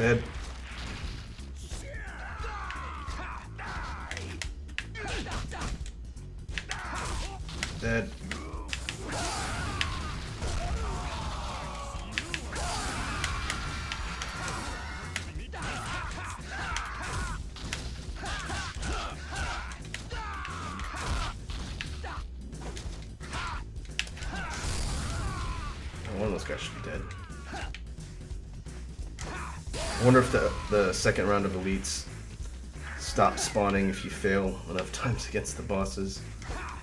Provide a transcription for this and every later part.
Dead. Dead. One of those guys should be dead. I wonder if the second round of elites stop spawning if you fail enough times against the bosses. I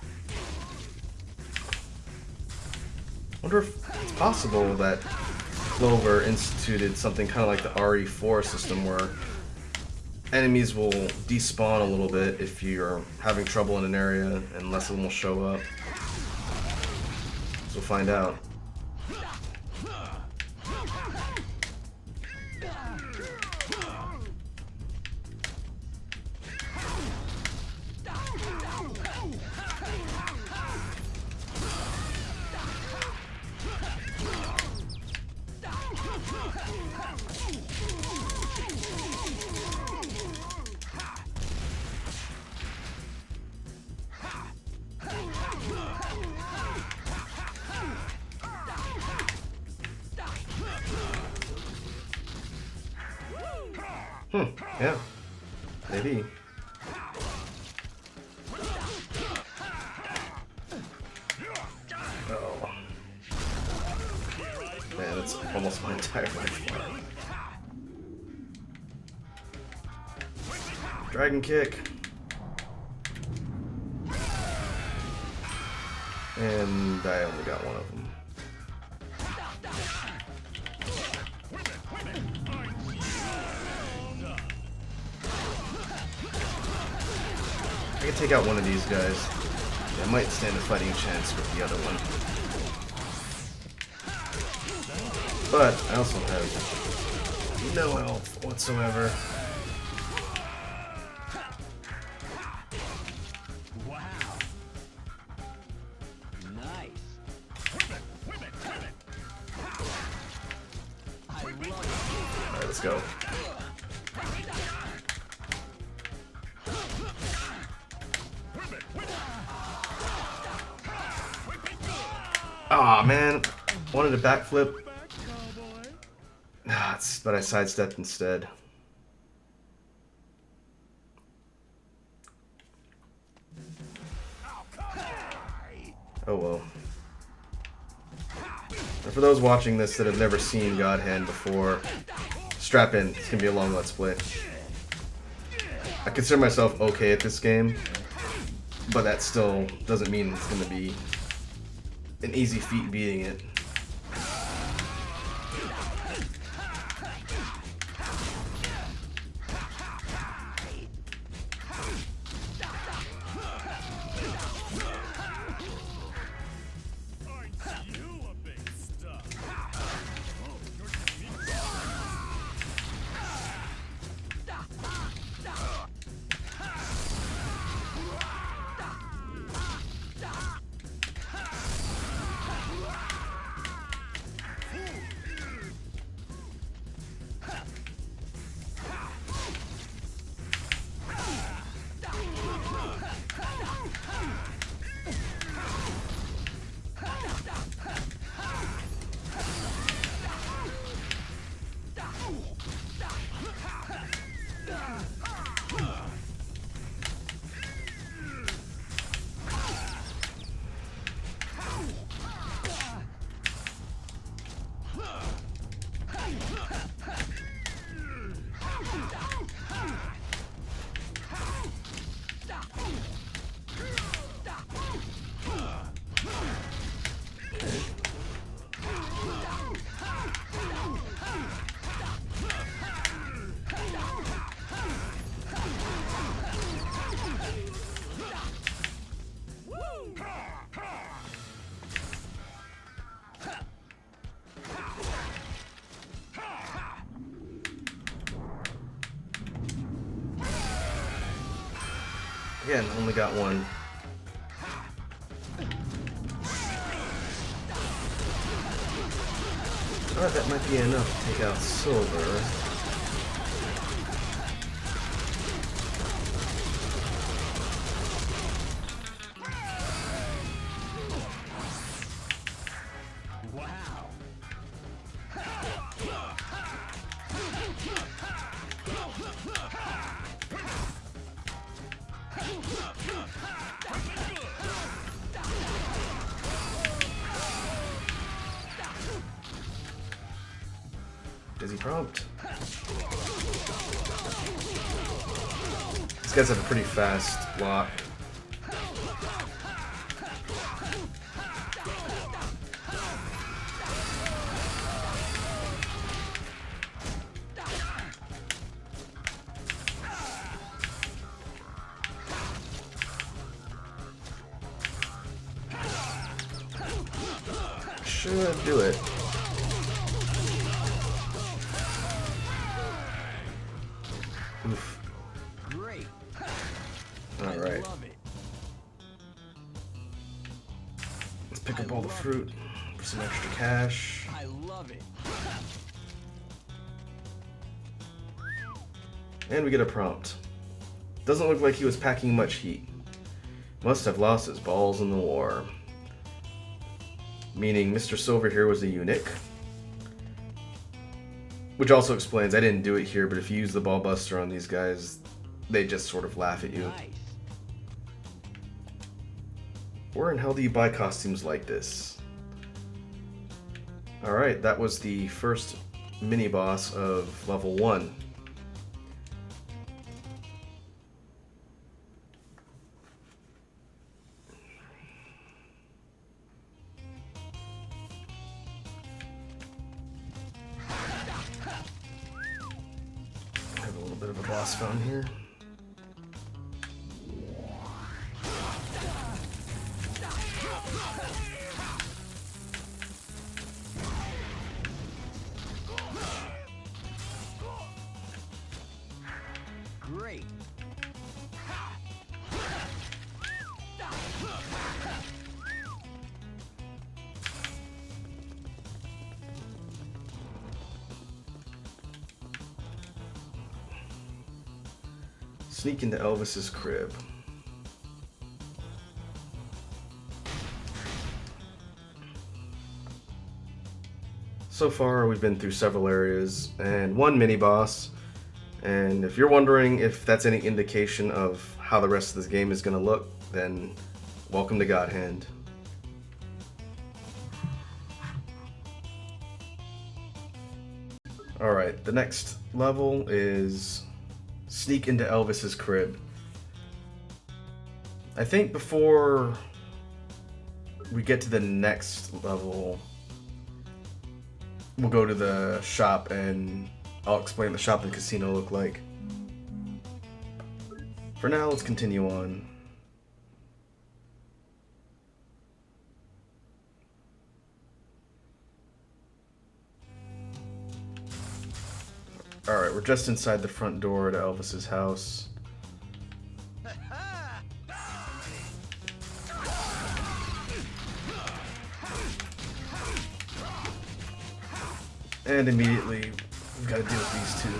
wonder if it's possible that Clover instituted something kind of like the RE4 system where enemies will despawn a little bit if you're having trouble in an area and less of them will show up. So we'll find out. Yeah. Maybe. Oh. Man, that's almost my entire life bar. Dragon kick. And I only got one of them. I can take out one of these guys. I might stand a fighting chance with the other one. But I also have no health whatsoever. Wow. Nice. Alright, let's go. Aw, man. Wanted a backflip. But I sidestepped instead. Oh well. And for those watching this that have never seen God Hand before, strap in. It's gonna be a long Let's Play. I consider myself okay at this game, but that still doesn't mean it's gonna be an easy feat beating it. Again, only got one. Alright, that might be enough to take out Silver. Does he prompt? These guys have a pretty fast block. Should do it. Oof. Great. All right. Let's pick up all the fruit for some extra cash. I love it. And we get a prompt. Doesn't look like he was packing much heat. Must have lost his balls in the war. Meaning Mr. Silver here was a eunuch. Which also explains, I didn't do it here, but if you use the ball buster on these guys, they just sort of laugh at you. Nice. Where in hell do you buy costumes like this? Alright, that was the first mini-boss of level 1. Have a little bit of a boss found here. Great. Sneak into Elvis's crib. So far, we've been through several areas and one mini-boss. And if you're wondering if that's any indication of how the rest of this game is going to look, then welcome to God Hand. Alright, the next level is sneak into Elvis's crib. I think before we get to the next level, we'll go to the shop and I'll explain the shop and casino look like. For now, let's continue on. Alright, we're just inside the front door to Elvis's house. And immediately, we've got to deal with these two.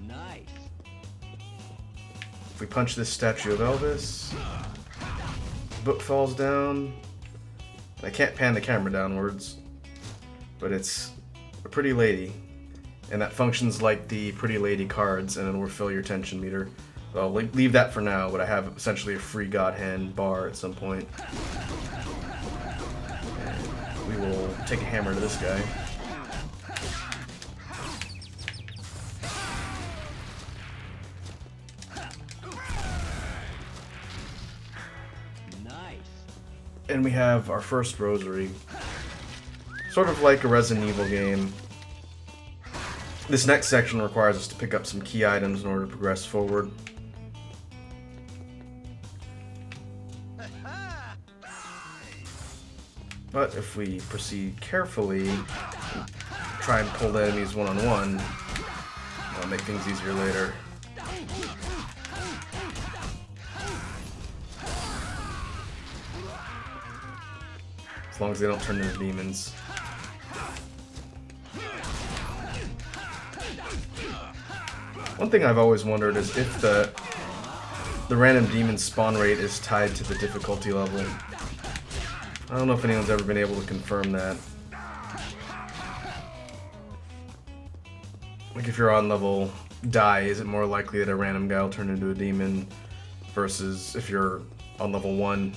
Nice. If we punch this statue of Elvis, the book falls down. I can't pan the camera downwards, but it's a pretty lady, and that functions like the pretty lady cards, and it'll refill your tension meter. So I'll leave that for now, but I have essentially a free God Hand bar at some point. And we will take a hammer to this guy. And we have our first rosary. Sort of like a Resident Evil game. This next section requires us to pick up some key items in order to progress forward. But if we proceed carefully, and try and pull the enemies one-on-one, that'll make things easier later. As long as they don't turn into demons. One thing I've always wondered is if the random demon spawn rate is tied to the difficulty level. I don't know if anyone's ever been able to confirm that. Like, if you're on level die, is it more likely that a random guy will turn into a demon versus if you're on level 1